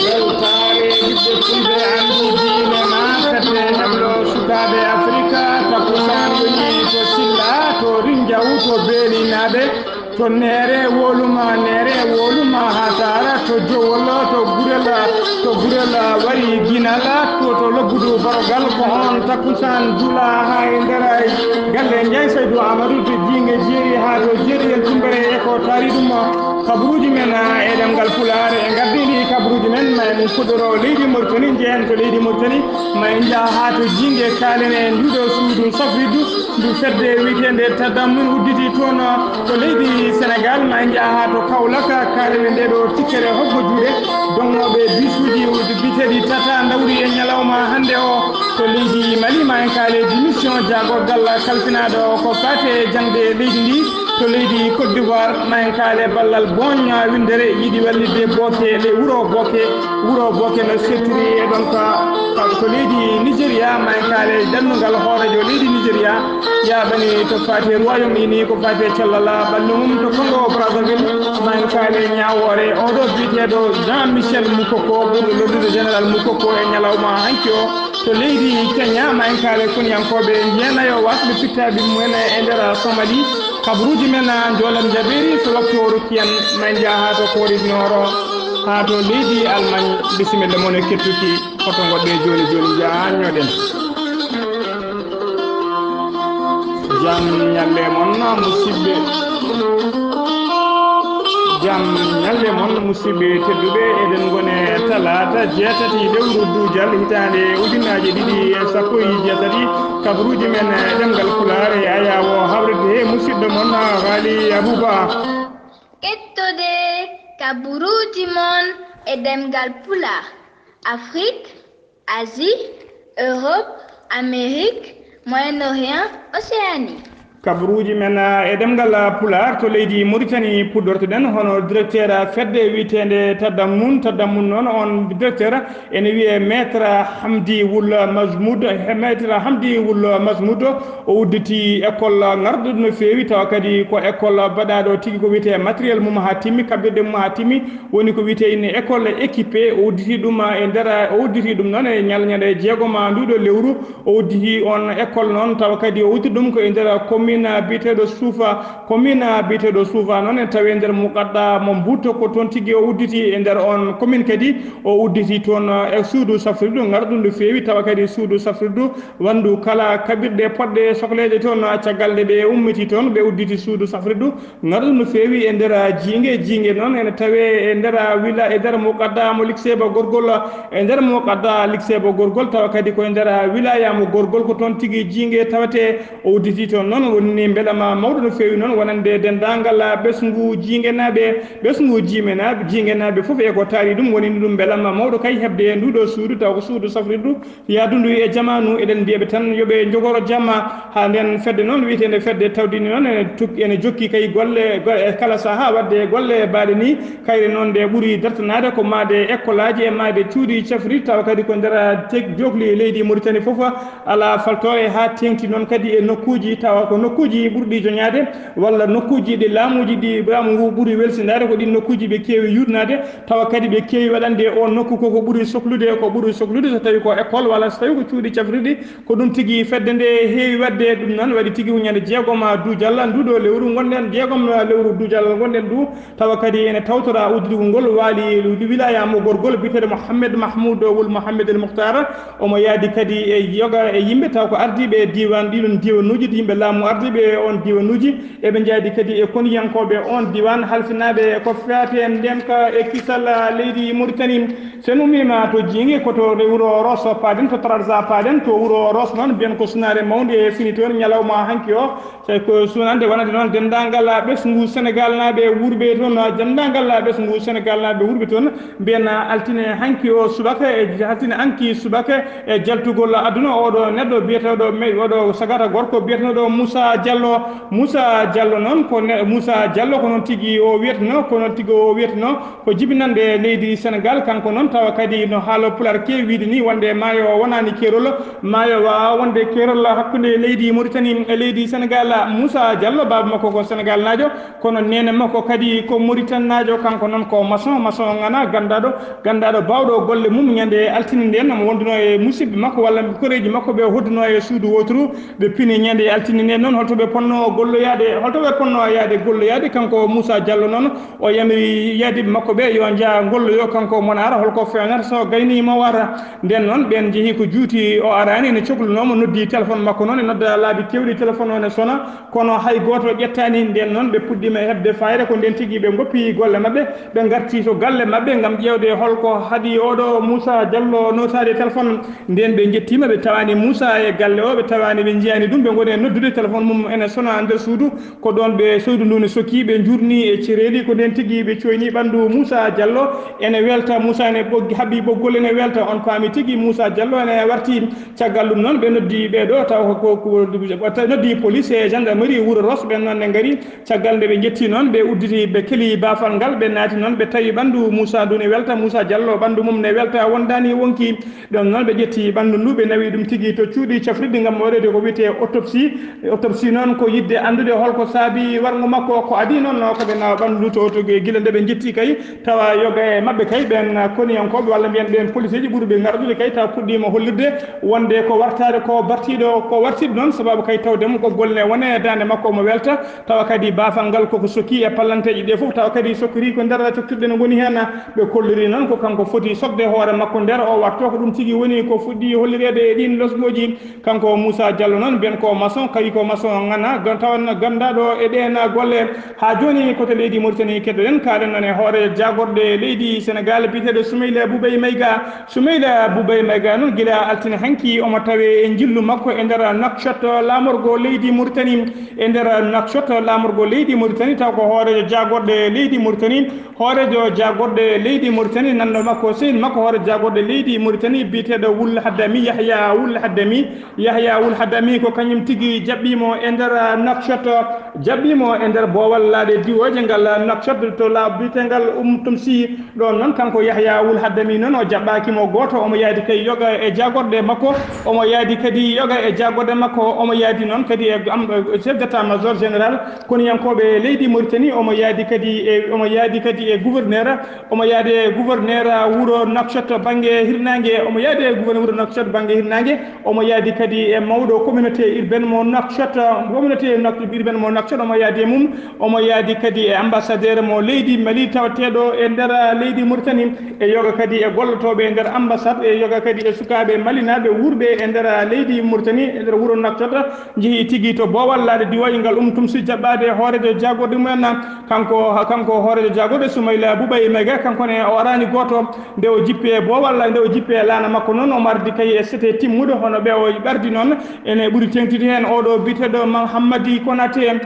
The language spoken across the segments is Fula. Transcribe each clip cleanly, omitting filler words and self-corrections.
weltare ɓiɓɓe fulɓe andudiine natate hemɗo sukaɓe afrique takusan woni to silla to rinjaw to beelinaɓe to neere woluma ha tara to jowol to gurel wari guinal to lobbudu barogal ko on takusan dula ha e nder galle Ndiaye Saydou Amadou to jingue jeeri ha to jeeriyel tumbere e ko taari ɗum kabaruji men e ɗemgal Pulaar e gardini kabaruji men ma en puɗɗoro leydi Mauritanie jehen to leydi Mauritanie ma en jaa ha to jingue kalene nduɗo suudu safridu ndu fedde witende tadammun udditi toon to leydi Sénégal ma en jaa ha to Kaolack kalene nde ɗo tikkere hobbo juuɗe donnoɓe bisuji biteɗi tata dawri e ñalawma hande o to leydi Mali ma en kaale démission jagorgal kalfinaɗo ko fate jangde leydi ndi to leydi Côte d'Ivoire ma en kaale ballal boña windere yiɗi wallide boke le wuro boke no settiri e ɗon to leydi Nigéria ma en kaale dannugal hoorejo leydi Nigéria yaɓani to fate Royaume-Uni ko fate cellal ɓallumum to Congo Brazzaville ma en kaale ñawore oɗo biteɗo Jean-Michel Moukoko ɓurɗo loddude général Moukoko e ñalawma hanki o to leydi Kenya ma en kaale koniyankoɓe jeenayo wasɓe pittaɓe mumen e nder Somalie kabaruji men jolam jabiri so waktu kiyan man jaha to koridnoro ha to leydi Allemagne bisimilla mon e kettuki koto godde joni jahanñoɗen jam ñalle mon musidɓe jam ñalle mon musidɓe tedduɓe eɗen gone talata jeetati lewru duujal hitande ujunaje ɗiɗi e sappo e jeetati kabaruji men ɗemgal Pulaar e ayawo hawrede he musidɗo mon Waly Abouba kettude kabaruji mon e ɗemgal Pulaar Afrique Asie Europe Amérique Moyen-Orient Océanie kabaruji men e ɗemgal Pulaar to leydi Mauritanie puɗɗortoɗen hono directeur fedde witende Tadammun noon on directeur ene wiye maître Hamdi Wul Masmoud o udditi école ngarɗuɗo no feewi tawa kadi ko école baɗaɗo tigui ko wiyete matériel mum ha timmi kaɓirɗe mum ha timmi woni ko wiyete ine école équipé o udditi ɗum e nder o udditi ɗum noon e ñalñande jeegom nduɗo lewru o udditi on école noon tawa kadi o udditi ɗum ko e nder commune biteɗo Suufa noon en tawi nder muqadda mo Mbuto ko toon tigui o udditi e nder on commune kadi o udditi toon e suudu safrirdu ngarɗu ndu feewi tawa kadi suudu safrirdu wandu kala kaɓirɗe poɗɗe sohleje toon caggal nde ɓe ummiti toon ɓe udditi suudu safrirdu ngarɗu ndu feewi e nder jingue noon ene tawe e nder willa e nder muqadda mo likseba gorgol e nder muqadda likseba gorgol tawa kadi koye nder wilaya mo gorgol ko toon tigui jingue tawate o udditi toon noon woni beelama mawɗo no feewi noon wonande dendagal ɓesgu jingue naɓe foof e ko taari ɗum woni ɗum beelama mawɗo kay hebde e nduɗo suudu taw ko suudu safrirdu yadundu e jamanu eɗen mbiyaɓe tan yooɓe jogoro jamma ha nden fedde noon wiyetede fedde tawdini noon ene jokki kay golle kala saaha wadde golle mbaɗe ni kayre noon nde ɓuuri dartanade ko made école aji e made cuuɗi cafri tawa kadi ko nder jogli leydi Mauritanie foof ala faltore ha tengti noon kadi e nokkuji tawa ko nokkuji ɓurɗi joñade walla nokkuji ɗi laamuji ɗi laamu ngu ɓuuri welsinade ko ɗin nokkuji ɓe keewi yutnade tawa kadi ɓe keewi waɗande o nokku koko ɓuuri sohlude so tawi ko école walla so tawi ko cuuɗi cafriɗi ko ɗum tigui fedde nde heewi wadde ɗum noon waɗi tigui huñande jeegom duujal nduɗo lewru gonɗen jeegom lewru duujal gonɗen du tawa kadi ene tawtora udditugol ngol waali wilaya mo gorgol biteɗo Mouhamed Mahmoud Wul Mouhamed El Moukhtar omo yaadi kadi e yoga e yimɓe taw ko ardiɓe diwan ɗiɗon diwanuji yimɓe laamu ardiɓe on diwanuji eɓe jaadi kadi e koniyankoɓe on diwan halfinaɓe ko fate ndenka e kisal leydi Mauritanie sen ummima to jingue koto wuro Ross paden to Trarza paden to wuro Ross noon mbiyen ko sunare mawde e fini toon ñalawma hanki o tawi ko sunande wonande noon dendagal ɓesgu Sénégal naɓe wurɓe toon dendagal ɓesgu Sénégal naɓe wurɓe toon mbiyen altine hanki o subaka e altine hanki subaka e jaltugol aduna oɗo neɗɗo biyeteɗo oɗo sagata gorko biyeteɗo Moussa Moussa Diallo noon ko Moussa Diallo ko noon tigi o wiyetno ko noon tigi o wiyetno ko jibinande leydi Sénégal kanko noon tawa kadi no haalo pular ke wiide ni wonde maayo wonani kerol maayo wawa wonde kerol hakkude leydi Mauritanie e leydi Sénégal Moussa Diallo baba makko ko Sénégal najo kono nene makko kadi ko Mauritanie najo kanko noon ko maçon ngana gandaɗo bawɗo golle mum ñande altini nden omo wonduno e musidɓe makko walla koreji makko ɓe hodduno e suudu woturu ɓe pini ñande altini nden noon holto ɓe ponno yaade golloyade kanko Moussa Diallo noon o yamiri yaadiɓe makko ɓe yo jaa golloyo kanko mona ara holko fewnata so gaynimo wara nden noon ɓen jeehi ko juuti o arani ne cohlunomo noddi téléphone makko noon e nodda laabi kewɗi téléphone o ne sona kono hay goto ƴettani nden noon ɓe puɗɗima hebde fayida ko nden tigui ɓe goppi golle mabɓe ɓe garti to galle mabɓe gam ƴewde holko haadi oɗo Moussa Diallo notade téléphone nden ɓe jettima ɓe tawani Moussa e galle o ɓe tawani ɓe jiyani ɗum ɓe goni e noddude téléphone mum ene sona nder suudu ko ɗon ɓe soydu ndu ne sokki ɓe jurni e cireeli ko nden tigui ɓe coyni ɓandu Moussa Diallo ene welta Moussa ene haaɓi ɓoggol ene welta on paami tigui Moussa Diallo ene warti caggal ɗum noon ɓe noddi ɓeɗo taw ko noddi police e gendarmerie Wuro Ross ɓen noon ne gaari caggal nde ɓe jetti noon ɓe udditi ɓe keeli bafal ngal ɓe naati noon ɓe tawi ɓandu Moussa ndu ne welta Moussa Diallo ɓandu mum ne welta wondani wonki ɗon noon ɓe ƴetti ɓandu ndu ɓe nawi ɗum tigui to cuuɗi cafriɗɗi gam waɗede ko wiyete autopsie noon ko yidde andude holko saabi wargo makko ko adi noon koɓe nawa ɓandu to guila nde ɓe jetti kay tawa yoga e mabɓe kay ɓen koniyankoɓe walla mbiyen ɓen police ji ɓuuri ɓe garɗude kay tawa puɗɗima hollirde wonde ko wartade ko wartiɗo noon sababu kay tawdemo ko golle wone dande makko omo welta tawa kadi bafal ngal koko sokki e pallanteji ɗe foof tawa kadi sokkiri ko nder coktirɗe ne goni hen ɓe kolliri noon ko kanko foti sokde hoore makko nder o watto ko ɗum tigui woni ko fuɗɗi hollirede e ɗin losgoji kanko Moussa Diallo noon ben ko maçon kadi ko maçon gana tawan gandaɗo e ɗen golle ha joni koto leydi Mauritanie keddoɗen kaɗen noon e hoore jagorɗe leydi Sénégal biteɗo Soumaïla Boubay Mayga noon guila altine hanki omo tawe e jillu makko e nder Nouakchott lamorgo leydi Mauritanie taw ko hoorejo jagorɗe leydi Mauritanie nanɗo makko sehil makko hoore jagorɗe leydi Mauritanie biteɗo Wul Haddami Yahya Wul Haddami ko kañum tigui jaɓɓimo e nder Nouakchott e nder boowal laaɗe diwoje ngal Nouakchott to laabi bitegal Tomsi ɗon noon kanko Yahya Wul Haddami noon o jaɓɓakimo goto omo yaadi kay yoga e jagorɗe makko omo yaadi noon kadi e chef d' état major général koniyankoɓe leydi Mauritanie omo yaadi kadi e gouverneur wuro Nouakchott banggue hirnangue omo yaadi kadi e mawɗo communauté urbaine mo Nouakchott omo yaadi e mum omo yaadi kadi e ambassadeur mo leydi Mali tawateɗo e nder leydi Mauritanie e yoga kadi e gollotoɓe e nder ambassade e yoga kadi e sukaɓe malinaɓe wurɓe e nder leydi Mauritanie e nder wuro Nouakchott jeehi tigui to boowal laaɗe diwoje ngal tumsi jaɓɓade hoorejo jagorɗe mumen kanko hoorejo jagorɗe Soumaïla Boubay Mayga kankone o arani goto nde o jippe laana makko noon omo ardi kay e sete timmuɗo hono ɓe o ɓardi noon ene ɓuuri tengtide hen oɗo biteɗo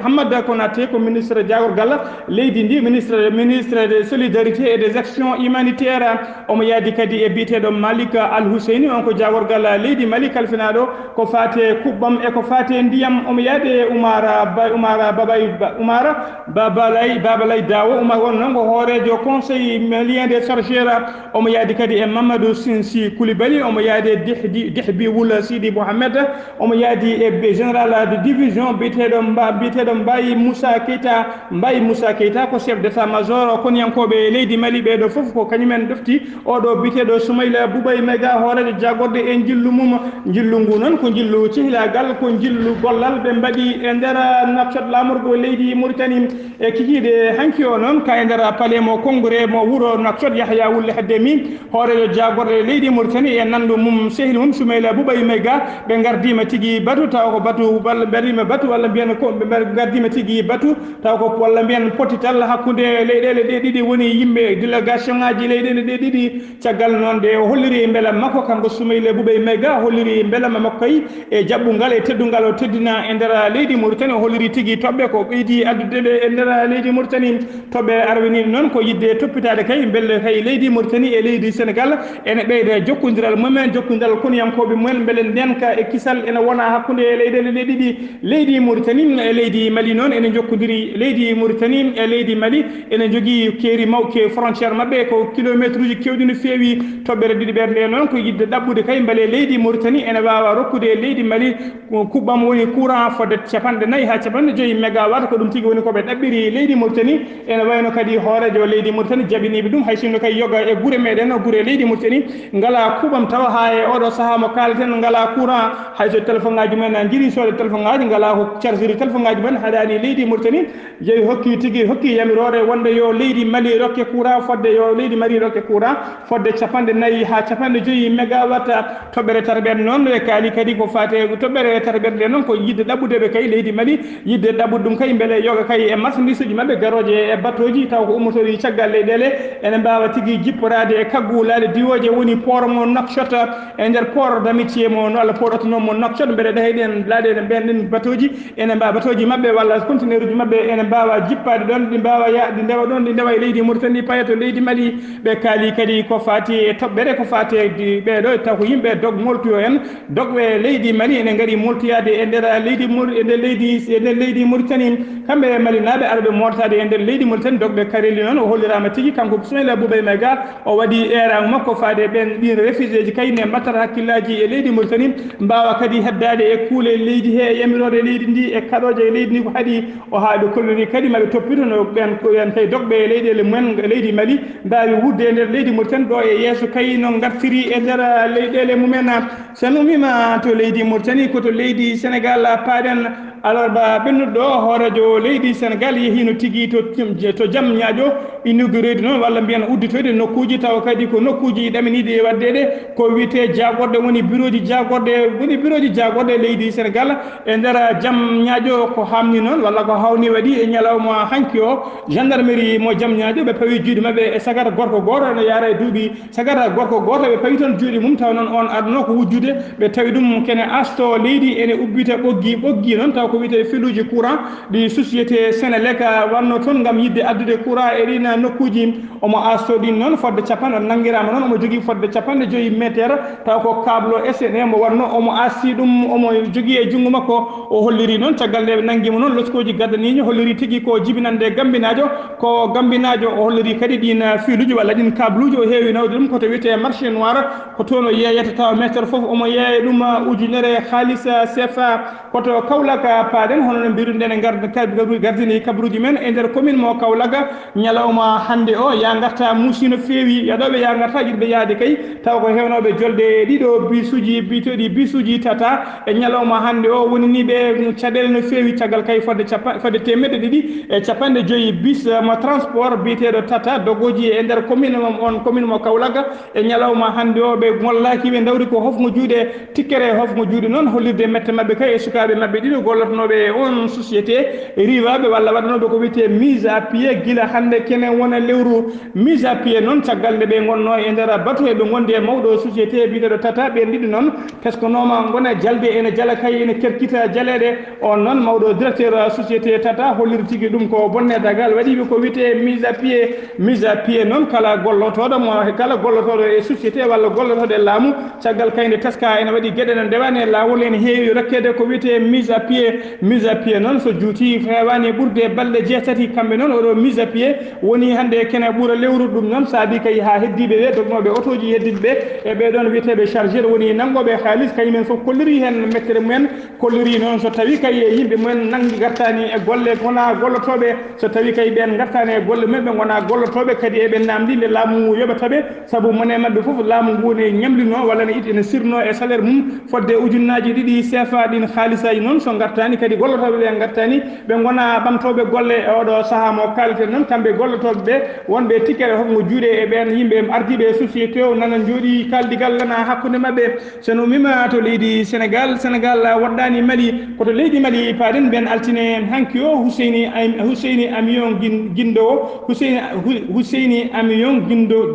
Hamada Konaté ko ministre jagorgal leydi ndi ministre des solidarités et des actions humanitaires omo yaadi kadi e biteɗo Malik Al Husseini on ko jagorgal leydi Mali kalfinaɗo ko fate kuɓɓam e ko fate ndiyam omo yaadi e Babalay Dawo Oumar won noon ko hoorejo conseil malien des chargeurs omo yaadi kadi e Mamadou Sinsi Koulibaly omo yaadi e Dihbi Wula Sidi Mohamed omo yaadi e général de division biteɗo Mbaye Moussa Keita ko chef d' état major koniyankoɓe leydi Mali ɓeɗo foof ko kañumen ɗofti oɗo biteɗo Soumaïla Boubay Mayga hoorejo jagorɗe e jillu mum jillu ngu noon ko jillu cihlagal ko jillu gollal ɓe mbaɗi e nder Nouakchott lamorgo leydi Mauritanie e kikiɗe hanki o noon ka e nder palais mo congrès mo wuro Nouakchott Yahya Wul Haddami hoorejo jagorɗe leydi Mauritanie e nandu mum sehil mum Soumaïla Boubay Mayga ɓe gardima tigui batu taw ko batu walla mbiyanma batu walla mbiyan ko ɓe gardima tigui batu taw ko walla mbiyan potital hakkude leyɗele ɗe ɗiɗi woni yimɓe délégation ngaji leyɗele ɗe ɗiɗi caggal noon de holliri beela makko kanko Soumaïla Boubay Mayga holliri beelama makko kay e jaɓɓungal e teddungal o teddina e nder leydi Mauritanie o holliri tigui toɓɓe ko ɓeydi addudeɓe e nder leydi Mauritanie toɓɓe arwini noon ko yidde toppitade kay beele kay leydi Mauritanie e leydi Sénégal ene ɓeyda jokkodiral mumen jokkodiral koniyankoɓe mumen beele ndenka e kisal ene wona hakkude leyɗele ɗe ɗiɗi leydi Mauritanie e leydi Mali noon ene jokkodiri leydi Mauritanie e leydi Mali ene jogii keeri mawke frontiére maɓɓe ko kilométre uji kewɗi no feewi toɓɓere ɗiɗi ɓerde noon ko yidde ɗaɓɓude kay beele leydi Mauritanie ene wawa rokkude leydi Mali kuɓɓam woni courant fodde 4 ha 5 mégawatt ko ɗum tigui woni koɓe ɗaɓɓiri leydi Mauritanie ene wayno kadi hoorejo leydi Mauritanie jabiniɓe ɗum hay sinno kay yoga e guure meɗen guure leydi Mauritanie ngala kuɓam tawa ha e oɗo saaha mo kalten ngala courant hayso téléphone ngaji mumen jiiri sode téléphone ngaji ngala ko chargeur téléphone ngaji mumen haɗani leydi Mauritanie jeeyi hokki tigui hokki yamirore wonde yo leydi Mali rokke courant fodde yo leydi Mali rokke courant fodde 4 ha 5 mégawatt toɓɓere tarɓere noon e kaali kadi ko fate toɓɓere tarɓere nde noon ko yidde ɗaɓɓudeɓe kay leydi Mali yidde ɗaɓɓude ɗum kay beele yoga kay e marchandise uji mabɓe garoje e battoji taw ko ummotori caggal leyɗele ene mbawa tigui jipporade e kaggulade diwoje woni port mo Nouakchott e nder port d'amitié mo walla port autonome mo Nouakchott mbeɗe ɗahayɗen laaɗe ɓenɗen batoji ene mbawa batoji mabɓe walla conteneur uji mabɓe ene mbawa jippade ɗon ɗi mbawa yaade ndewa ɗon ɗi ndewa e leydi Mauritanie paye to leydi Mali ɓe kaali kadi ko fati e toɓɓere ko fati ɓeɗo taw ko yimɓe dog moltuyo en dogɓe leydi Mali ene gaari moltoyade e nder leydi Mauritanie kamɓe Mali naɓe araɓe mortade e nder leydi Mauritanie dogɓe Kareli noon o hollirama tigui kanko Soumaïla Boubay Maïga o waɗi erago makko faade ɓen ɗin réfugié ji kayne mbattata hakkillaji e leydi Mauritanie mbawa kadi heddade e kuule leydi he e yamirode leydi ndi e kaɗoje e leydi ndi ko haaɗi o haaɗi kollori kadi maɓe toppito no ɓen kay dogɓe e leyɗele mumen leydi Mali mbawi wudde e nder leydi Mauritanie ɗo e yeeso kay no gartiri e nder leyɗele mumen so numima to leydi Mauritanie koto leydi Sénégal paaɗen alors ba ɓennuɗo hoorejo leydi Sénégal yehino tigui to jaam ñaaƴo inaugurede noon walla mbiyan udditoyde nokkuji taw kadi ko nokkuji ɗaminiɗi e waddede ko wiyete jagorde woni bureau ji jagorde leydi Sénégal e nder jaam ñaaƴo ko hamni noon walla ko hawni waɗi e ñalawma hanki o gendarmerie mo jaam ñaaƴo ɓe pawi juuɗe mabɓe e sagata gorko goto no yaara e duuɓi sagata gorko goto ɓe pawi toon juuɗe mum taw noon on adno ko wujjude ɓe tawi ɗum kene asto leydi ene ubbita ɓoggi noon taw ko wiyete filuji courant ɗi société Sénélec wanno toon gam yidde addude courant e ɗin nokkuji omo asto ɗin noon fodde capanɗe nanguirama noon omo jogui fodde 5 métre taw ko câble SN mo wanno omo asti ɗum omo jogui e junggo makko o holliri noon caggal nde ɓe nanguima noon loskoji gaddanijo holliri tigui ko jibinande gambinajo o holliri kadi ɗin filuji walla ɗin câble uji o heewi nawde ɗum koto wiyete marché noir ko toon o yeeyata taw métre foof omo yeeya ɗum ujunere haalisa CFA koto Kaolack paaɗen hono no mbiruɗen e gardini kabaruji men e nder commune mo Kaolack ñalawma hande o ya garta muusi no feewi yaɗoɓe ya garta jiɗɓe yaade kay taw ko hewnoɓe jolde ɗiɗo bisuji biteɗi bisuji tata e ñalawma hande o woni ni ɓe caɗele no feewi caggal kay fodde 250 bis mo transport biteɗo tata dogoji e nder commune mo Kaolack e ñalawma hande o ɓe gollaki ɓe dawri ko hofmo juuɗe tikkere hofmo juuɗe noon hollirde mette mabɓe kay e sukaɓe mabɓe ɗiɗo gollotonoɓe on société riwaɓe walla waɗanoɓe ko wiyete mise à pied guila hande kene wona lewru mise à pied noon caggal nde ɓe gonno e nder bateau eɓe gondi e mawɗo société biteɗo tata ɓen ɗiɗi noon teskonoma gona jalde ene jala kay ene kerkita jaleɗe on noon mawɗo directeur société tata holliri tigui ɗum ko bonne dagal waɗiɓe ko wiyete mise à pied noon kala gollotoɗo e société walla gollotoɗo e laamu caggal kayde teska ene waɗi gueɗe ne ndewani e lawol ene heewi rokkede ko wiyete mise à pied noon so juuti hewani ɓurde balɗe 6 kamɓe noon oɗo mise à pied woni hande kene ɓuura lewru ɗum noon saabi kay ha heddiɓe ɓe dognoɓe otoji heddiɓe e ɓeɗon wiyeteɓe chargeur woni nangoɓe haaliss kañumen foof kolliri hen mettere mumen kolliri noon so tawi kay yimɓe mumen nangi gartani e golle gona gollotoɓe so tawi kay ɓen gartani e golle mumen ɓe gona gollotoɓe kadi eɓe namdi nde laamu yoɓataɓe saabu mone mabɓe foof laamu ngu ne ñamlino walla ne ene sirno e salaire mum fodde ujunnaji ɗiɗi CFA ɗin haalisaji noon so gartani kadi gollotoɓe ɓe gartani ɓe gona ɓamtoɓe golle e oɗo saaha mo kalten noon kamɓe gollotoɓe ɓe wonɓe tikkere hokmo juuɗe e ɓen yimɓe ardiɓe société o nana jooɗi kaldigal lana hakkude mabɓe sono mima to leydi Sénégal waɗɗani Mali koto leydi Mali paaɗen ɓen altine hanki o Husseini Amiyon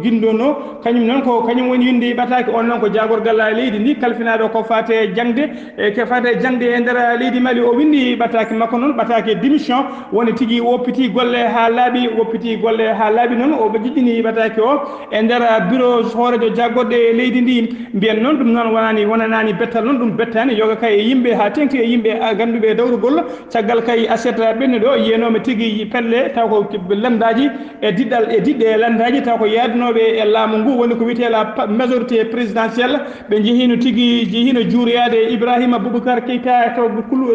Guindono kañum noon ko kañum woni winde ɓataki on noon ko jagorgal leydi ndi kalfinaɗo ko fate jangde e nder leydi Mali o windi ɓataki makko noon ɓataki démission woni tigui woppiti golle ha laaɓi woppiti golle ha laaɓi noon o ɓe jiɗɗini yiɓatake o e nder bureau hoorejo jaggoɗɗe e leydi ndi mbiyen noon ɗum noon wonanani bettal noon ɗum bettani yoga kay e yimɓe ha tengti e yimɓe ganduɓe e dawrugol caggal kay aset ɓennuɗo o yiyanoɓe tigui pelle taw ko landaji e diɗɗe landaji taw ko yaadinoɓe e laamu ngu woni ko wiyete la majorité présidentielle ɓe jeehino juuroyade Ibrahima Boubacar Keïta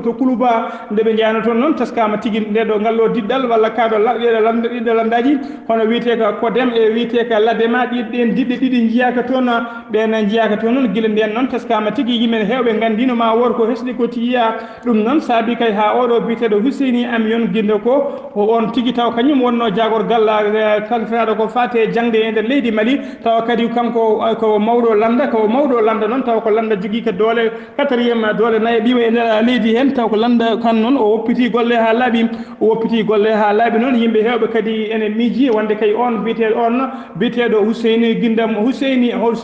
to Koulouba nde ɓe jeyano toon noon teskama tigui ndeɗo ngallo diɗɗal walla kaɗo ɗiɗo landaji hono wiyete ko Kodem e wiyete ko Ladema ɗiɗen diɗɗe ɗiɗi jiyaka toon ɓen jiyaka toon noon guila nden noon teskama tigui yimɓe hewɓe gandino ma wor ko hesɗi ko tiyiya ɗum noon saabi kay ha oɗo biteɗo Husseini Amion guinde ko on tigui taw kañum wonno jagorgal kalfinaɗo ko fate jangde e nder leydi Mali tawa kadi kanko ko mawɗo landa noon taw ko landa jogui ko doole 4e doole nayi ɓiwa e nder leydi hen taw ko landa kan noon o woppiti golle ha laaɓi noon yimɓe hewɓe kadi ene miiji wonde kay on biteɗo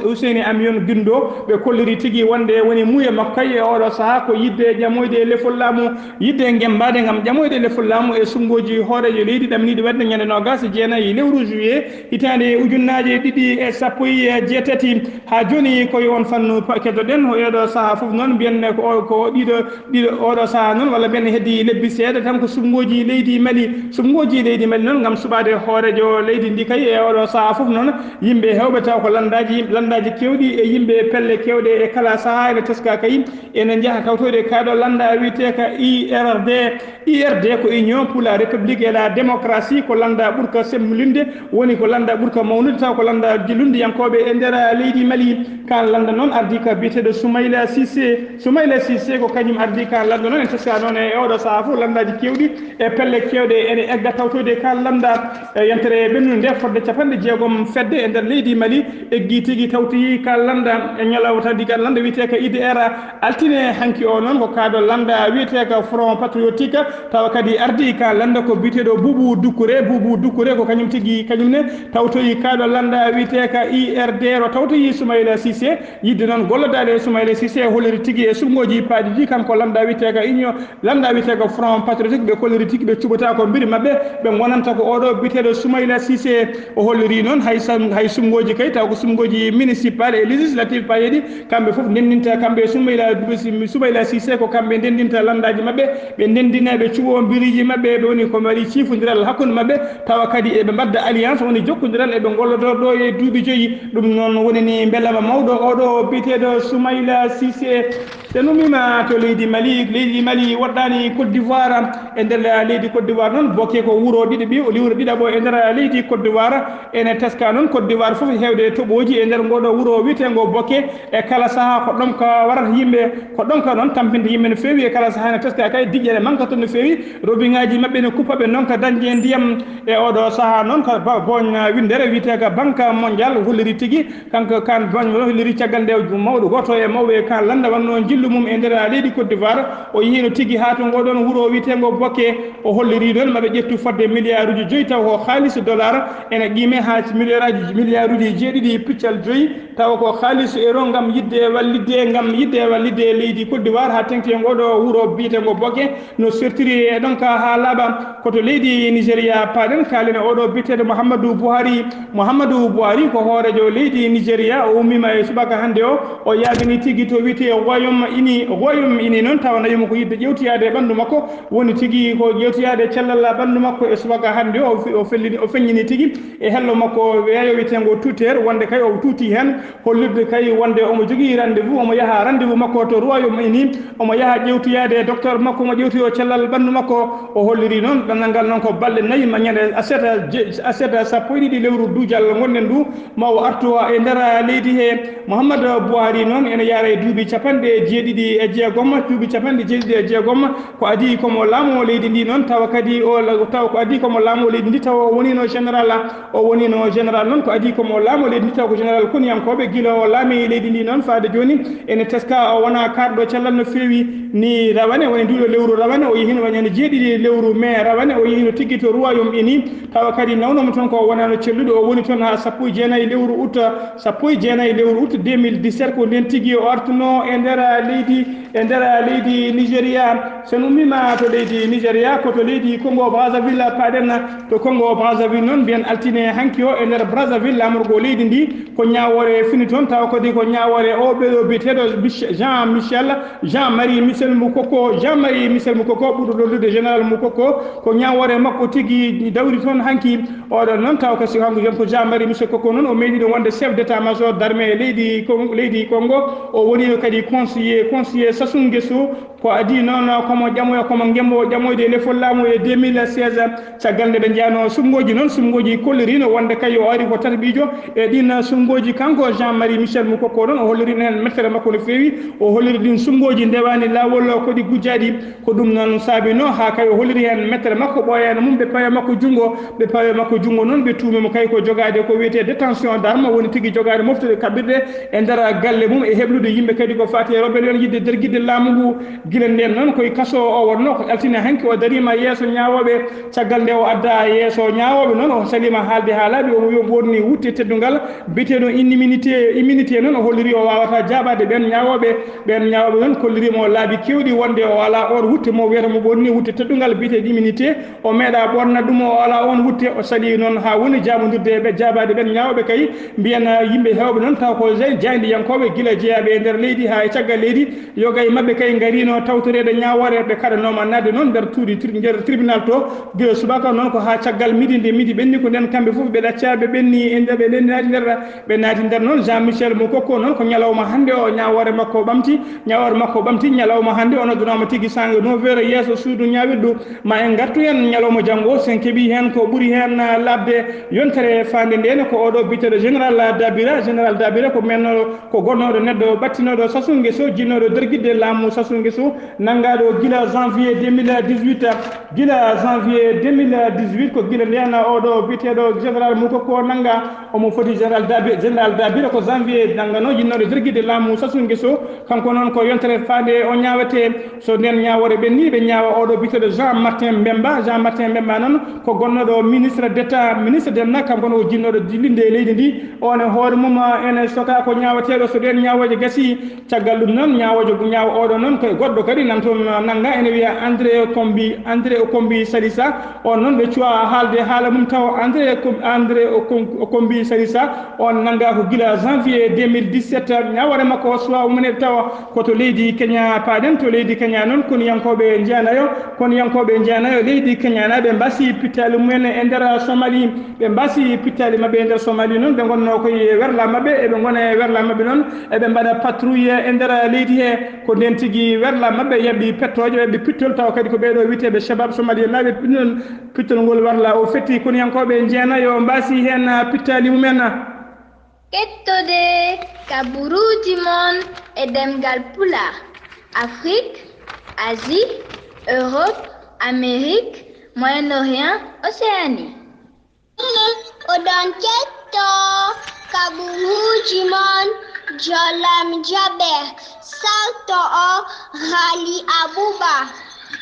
Husseini Amion guindo ɓe kolliri tigui wonde woni muuye makko kay e oɗo saaha ko yidde ƴamoyde e lefol laamu yidde gembade gam ƴamoyde e lefol laamu e sumgoji hoorejo leydi ɗamniɗi wadde ñande 29 lewru juillet hitande ujunnaje 2017 ha joni koye on fannu keddoɗen oɗo saaha foof noon mbiyenne ko ɗiɗo oɗo saaha noon walla mbiyenne heddi lebbi seeɗa tan ko sumgoji leydi Mali noon gam suɓade hoorejo leydi ndi kay e oɗo saaha foof noon yimɓe hewɓe taw ko landaji kewɗi e yimɓe pelle kewɗe e kala saaha ene teska kay ene jaaha tawtoyde kaɗo landa wiyete ko IRD ko Union pour la République et la démocratie ko landa ɓuurka semmolinde woni ko landa ɓuurka mawnude taw ko landa jillude yankoɓe e nder leydi Mali kan landa noon ardi ka biyeteɗo Soumaïla Cissé ko kañum ardi kan landa noon en teska noon e oɗo saaha fof landaji kewɗi e pelle kewɗe ene egga tawtoyde kan landa yentere ɓennude nde fodde 60 fedde e nder leydi Mali eggi tigui tawtoyi kan landa e ñalaw tawdi kan landa wiyete ko IDR altine hanki o noon ko kaɗo landa wiyete ko Front Patriotique tawa kadi ardi ka landa ko biteɗo Boubou Doucouré ko kañum tigui kañumne tawtoyi kaɗo landa wiyete ko IRD ro tawtoyi Soumaïla Cissé yidde noon gollodade Soumaïla Cissé holliri tigui e sumgoji paaji ji kanko landa wiyete ko union landa wiyete ko Front Patriotique ɓe kolliri tigui ɓe cuɓata ko mbiri mabɓe ɓe gonanta ko oɗo biteɗo Soumaïla Cissé o holliri noon hay sumgoji kay taw ko sumgoji municipal et législative payeɗi kamɓe foof ndendinta kamɓe Soumaïla Cissé ko kamɓe ndendinta landaji mabɓe ɓe ndendina ɓe cuɓo biriji mabɓe ɓe woni ko waɗi cifodiral hakkude mabɓe tawa kadi eɓe mbadda alliance woni jokkodiral eɓe gollodo ɗo e duuɓi joyyi ɗum noon woni ni beelama mawɗo oɗo biteɗo Soumaïla Cissé so numima to leydi Mali waɗɗani Côte d'Ivoire e nder leydi Côte d'Ivoire noon bokke ko wuuro ɗiɗaɓo e nder leydi Côte d'Ivoire ene teska noon Côte d'Ivoire foof hewde toɓoji e nder ngoɗo wuuro wiyetego bokke e kala saaha ko ɗon ko warata yimɓe ko ɗon ka noon tampinde yimɓe no fewi e kala saaha ne teska kay diƴƴere manque to no fewi robiŋaji mabɓe ne kuppaɓe noon ko dañde ndiyam e oɗo saaha noon ko boñ windere wiyete ko banque mondial holliri tigui kanko kan boñ holliri caggal nde mawɗo goto e mawɓe kan landa wanno jillu mum e nder leydi Côte d'Ivoire o yihino tigui ha to ngoɗon wuuro wiyetego bokke o holliri noon maɓe ƴettu fodde milliard uji 5 taw ko halis dollar ene qime ha milliard uji 7 piccal 5 taw ko halis euro gam yidde wallidde leydi Côte d'Ivoire ha tengti e ngoɗo wuuro biyetego bokke no sertiri e ɗon ka ha laaɓa koto leydi Nigéria paɗen kalene oɗo biteɗo Mouhamadou Buhari ko hoorejo leydi Nigéria o ummima e subaka hande o yagani tigui to wiyete Royaume-Uni noon tawa nayimo ko yidde ƴewtoyade e ɓandu makko woni tigui ko ƴewtoyade cellal ɓandu makko e subaka hande o feññini tigui e hello makko weeyo wiyetego tuteur wonde kay o tuuti hen hollirde kay wonde omo jogui rendez-vous omo yaaha rendez-vous makko to Royaume-Uni omo yaaha ƴewtoyade docteur makko omo ƴewtoyo cellal ɓandu makko o holliri noon ɗannal ngal noon ko balɗe 4 ñande aseta sappo e ɗiɗi lewru duujal gonɗen ndu ma o artu e nder leydi he Mouhamadou Buhari noon ene yaara e duuɓi 76 ko adi komo laamu leydi ndi noon tawa kadi taw ko adi komo laamu leydi ndi taw o wonino général noon ko adi komo laamu leydi ndi taw ko général koniyankoɓe guila o laami leydi ndi noon faade joni ene teska o wona karɗo cellal no fewi ni rawane woni nduɗo lewru rawane o yehino wañande 7 lewru mai rawane o yehino tigui to Royaume-Uni tawa kadi nawnomo toon ko wonano celluɗo o woni toon ha 19 lewru août 2017 ko nden tigui o artuno e nder leydi e nder leydi Nigéria sen ummima to leydi Nigéria ko to leydi Congo Brazzaville paɗen to Congo Brazzaville noon mbiyen altine hanki o e nder Brazzaville lamorgo leydi ndi ko ñawore fini toon taw kadi ko ñawore o ɓeɗo biyeteɗo Jean-Marie Michel Moukoko Jean-Marie Michel Moukoko ɓurɗo lollude général Moukoko ko ñawore makko tigui dawri toon hanki oɗon noon taw kasi hanko jom ko Jean-Marie Michel Moukoko noon o meeɗiɗo wonde chef d'état major d'armée leydi Congo o woni kadi conseiller Sassou Nguesso ko adi noon komo ƴamoya komo gembo ƴamoyde lefol laamu e 2016 caggal nde ɓe jeyano sumgoji noon sumgoji kollirino wonde kay o ari ko tarbijo e ɗin sumgoji kanko Jean-Marie Michel Moukoko noon o holliri hen mettere makko no fewi o holliri ɗin sumgoji ndewani lawol kodi gujjaɗi ko ɗum noon saabino ha kay o holliri hen mettere makko ɓoyano mum ɓe pawe makko jungo noon ɓe tuumimo kay ko jogade ko wiyete détention d'arme woni tigui jogade moftude kaɓirɗe e nder galle mum e heɓlude yimɓe kadi ko fati rébellion yidde derguide laamu ngu guila nden noon koye kaso o wonno ko altine hanki o darima yeeso ñawoɓe caggal nde o adda yeeso ñawoɓe noon o salima haalde haalaɓe omo wi wonni wutte teddungal biyeteɗo immunité noon o holliri o wawata jaabade ɓen ñawoɓe noon kollirimo laabi kewɗi wonde o ala on wutte mo wiyata mo ɓonni wutte teddungal biyeteɗo immunité o meeɗa ɓorna ɗum o ala on wutte o sali noon ha woni jabodirde ɓe jaabade ɓen ñawoɓe kay mbiyen yimɓe hewɓe noon taw ko jaydiyankoɓe guila jeeyaɓe e nder leydi ha e caggal leydi yogay mabɓe kay garino tawtorede ñawore ɓe kaɗanoma nadde noon nder nder tribunal to guila subaka noon ko ha caggal midi ɓenni ko nden kamɓe foof ɓe ɗacca ɓe ɓenni e nder ɓe naati nder noon Jean Michel Moukoko noon ko ñalawma hande o ñawore makko ɓamti ñalawma hande o noddunama tigui sangue 9 heures yeeso suudu ñawirɗu ma en gartu hen ñalawma janggo sen keeɓi hen ko ɓuuri hen labde yontere fande ndene ko oɗo biteɗo général Dabira ko men ko gonnoɗo neɗɗo battinoɗo Sassou Nguesso jinnoɗo derguidde laamu Sassou Nguesso nangaɗo guila janvier 2018 ko guila nden oɗo biteɗo général Moukoko nanga omo foti général Dabira ko janvier nangano jinnoɗo derguidde laamu Sassou Nguesso kanko noon ko yontere fande o ñawete so nden ñawore ɓenni ɓe ñawa oɗo biteɗo Jean Martin Mbemba noon ko gonnoɗo ministre denna kanko no o jinnoɗo dillinde leydi ndi on e hoore mum ene soka ko ñawateɗo so ɗen ñawoje gasi caggal ɗum noon ñawa oɗo noon koye goɗɗo kadi nan toon nanga ene wiya André Okombi Salissa on noon ɓe cuwa haalde haala mum taw André Okombi Salissa on nanga ko guila janvier 2017 ñawore makko o suwa umune tawa koto leydi Kenya paɗen to leydi Kenya noon kono yankoɓe jeyanayo leydi Kenya na ɓe mbasi pittali mumen e nder Somalie ɓe mbasi pittali mabɓe e nder Somalie noon ɓe gonno koye werla mabɓe eɓe gona e werla mabɓe noon eɓe mbaɗa patrouille e nder leydi he ko nden tigui werla mabɓe yaɓɓi pettoje yaɓɓi pittol taw kadi ko ɓeɗo witeɓe shabab Somalie naɓe pittol ngol werla o fetti kono yankoɓe jeyanayo mbasi hen pittali mumen kettode kaburuji mon e demgal pulaar Afrique, Asie, Europe, Amérique, Moyen-Orient, Océanie. Oɗon ketto kaburuji mon jolam jaber salto o Ghali Abouba.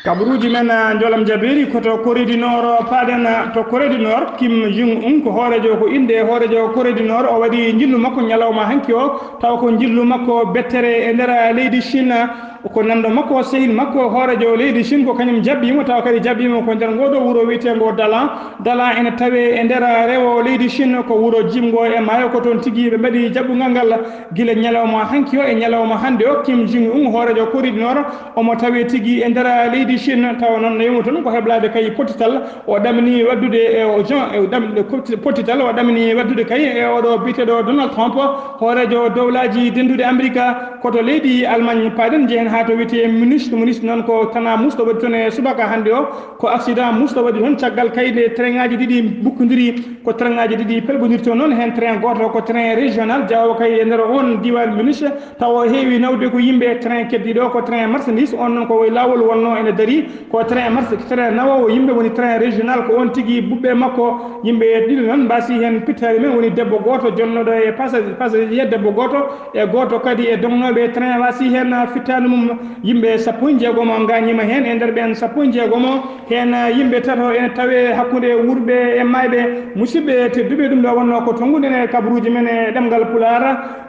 kabaruji men jolam jabiri koto Corée du Nord paɗen to Corée du Nord Kim Jong-un ko hoorejo ko inde hoorejo Corée du Nord o waɗi jillu makko ñalawma hanki o taw ko jillu makko bettere e nder leydi Chine ko nanɗo makko sehil makko hoorejo leydi Chine ko kañum jaɓɓimo taw kadi jaɓɓimo ko nder ngoɗo wuuro wiyetego Dalan ene tawe e nder rewo leydi Chine ko wuuro jimgo e maayo ko toon tigui ɓe mbaɗi jaɓɓugal ngal guila ñalawma hanki o e ñalawma hande o Kim Jong-un hoorejo Corée du Nord omo tawe tigui e nder leydi Chine taw noon no yimo toon ko heblade kay potital o ɗamini waddude potital o ɗamini waddude kay e oɗo biteɗo Donald Trump hoorejo dowlaji dendude Amérique koto leydi Allemagne paɗen jehen ha to wiyete ministre noon ko tana musɗo waɗi toon e subaka hande o ko accident musɗo waɗi toon caggal kayde train ngaji ɗiɗi bukkodiri ko train ngaji ɗiɗi pelgodirto noon hen train goto ko train régional jawo kay e nder on diwan ministre taw heewi nawde ko yimɓe train keddiɗo ko train marchandise on noon ko way lawol wonno ene dari ko train nawowo yimɓe woni train régional ko on tigui ɓuɓɓe makko yimɓe ɗiɗi noon mbasi hen pittari men woni debbo goto jonnoɗo e passager debbo goto e goto kadi e donnoɓe train wasi hen fittani mum mum yimɓe 16 mo gañima hen e nder ɓen 16 mo hen yimɓe tato ene tawe hakkude wurɓe e mayɓe musidɓe tedduɓe ɗum ɗo wonno ko tonguɗen e kabaruji men e ɗemgal Pulaar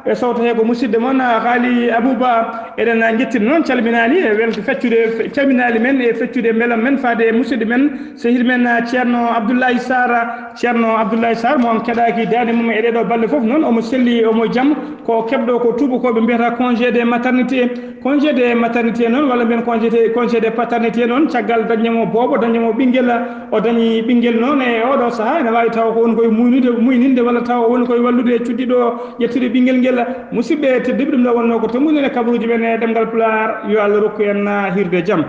e sawto he ko musidɗo moon haali Abouba eɗen jettini noon calminali e welko feccude calminali men e feccude beelam men faade musidɗo men sehil men ceerno Abdoulaye Sarr mo keɗaki dande mum e ɗeɗo balɗe foof noon omo selli omo jaam ko keɓɗo ko tubakoɓe mbiyata congé de maternité noon walla mbiyen congé de paternité noon caggal daññemo boobo daññemo ɓinguel o dañi ɓinguel noon e oɗo saaha ene wawi taw ko woni koye muyninde walla taw woni koye wallude cuddiɗo ƴettude ɓinguel nguel musidɓe tedduɓe ɗum ɗo wonno ko tonguɗen e kabaruji men e ɗemgal Pulaar yo Allah rokku en hirde jaam.